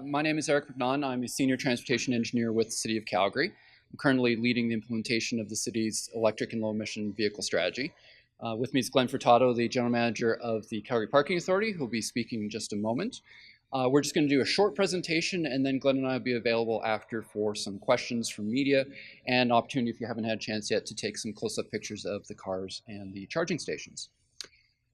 My name is Eric McNaughton. I'm a senior transportation engineer with the City of Calgary. I'm currently leading the implementation of the city's electric and low-emission vehicle strategy. With me is Glenn Furtado, the general manager of the Calgary Parking Authority, who will be speaking in just a moment. We're just going to do a short presentation, and then Glenn and I will be available after for some questions from media and opportunity, if you haven't had a chance yet, to take some close-up pictures of the cars and the charging stations.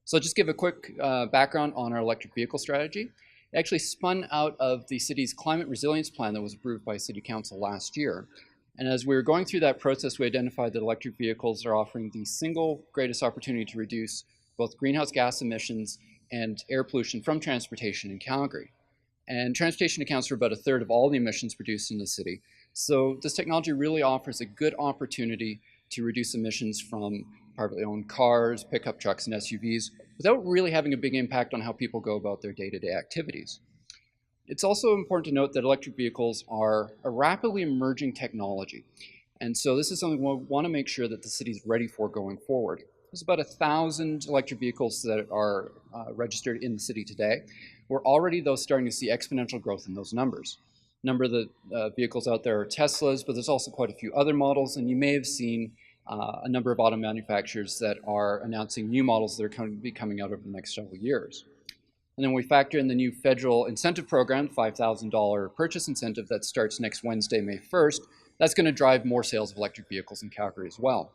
So I'll just give a quick background on our electric vehicle strategy. It actually spun out of the city's climate resilience plan that was approved by City Council last year. And as we were going through that process, we identified that electric vehicles are offering the single greatest opportunity to reduce both greenhouse gas emissions and air pollution from transportation in Calgary. And transportation accounts for about a third of all the emissions produced in the city. So this technology really offers a good opportunity to reduce emissions from privately owned cars, pickup trucks, and SUVs without really having a big impact on how people go about their day-to-day activities. It's also important to note that electric vehicles are a rapidly emerging technology. And so this is something we want to make sure that the city is ready for going forward. There's about 1,000 electric vehicles that are registered in the city today. We're already, though, starting to see exponential growth in those numbers. A number of the vehicles out there are Teslas, but there's also quite a few other models, and you may have seen a number of auto manufacturers that are announcing new models that are going to be coming out over the next several years. And then we factor in the new federal incentive program, $5,000 purchase incentive that starts next Wednesday, May 1st. That's going to drive more sales of electric vehicles in Calgary as well.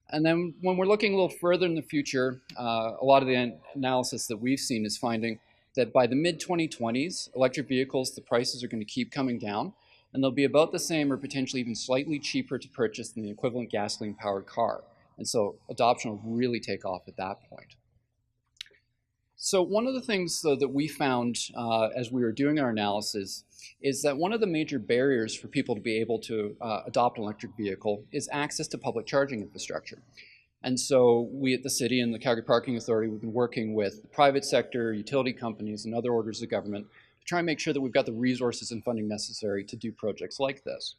And then when we're looking a little further in the future, a lot of the analysis that we've seen is finding that by the mid-2020s, electric vehicles, the prices are going to keep coming down, and they'll be about the same or potentially even slightly cheaper to purchase than the equivalent gasoline-powered car. And so adoption will really take off at that point. So one of the things, though, that we found as we were doing our analysis is that one of the major barriers for people to be able to adopt an electric vehicle is access to public charging infrastructure. And so we at the city and the Calgary Parking Authority, we've been working with the private sector, utility companies, and other orders of government to try and make sure that we've got the resources and funding necessary to do projects like this.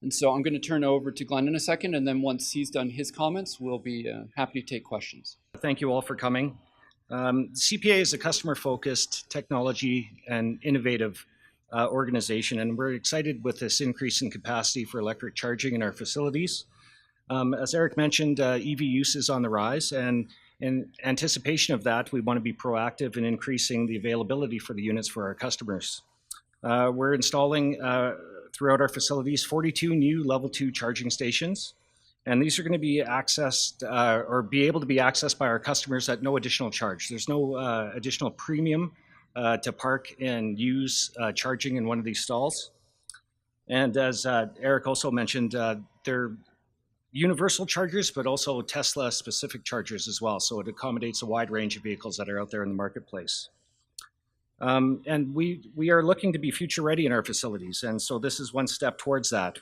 And so I'm going to turn over to Glenn in a second, and then once he's done his comments, we'll be happy to take questions. Thank you all for coming. CPA is a customer-focused, technology and innovative organization, and we're excited with this increase in capacity for electric charging in our facilities. As Eric mentioned, EV use is on the rise, and in anticipation of that, we want to be proactive in increasing the availability for the units for our customers. We're installing throughout our facilities 42 new level 2 charging stations, and these are going to be accessed or be able to be accessed by our customers at no additional charge. There's no additional premium to park and use charging in one of these stalls. And as Eric also mentioned, they're universal chargers, but also Tesla-specific chargers as well. So it accommodates a wide range of vehicles that are out there in the marketplace. And we are looking to be future-ready in our facilities, and so this is one step towards that.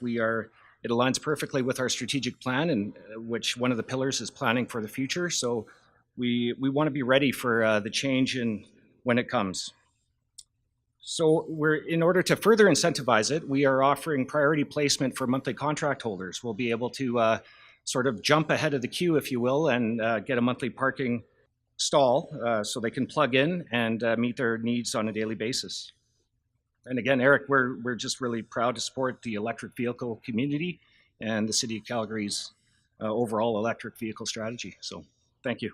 It aligns perfectly with our strategic plan, and which one of the pillars is planning for the future. So we want to be ready for the change when it comes. So in order to further incentivize it, we are offering priority placement for monthly contract holders. We'll be able to sort of jump ahead of the queue, if you will, and get a monthly parking stall so they can plug in and meet their needs on a daily basis. And again, Eric, we're just really proud to support the electric vehicle community and the City of Calgary's overall electric vehicle strategy. So thank you.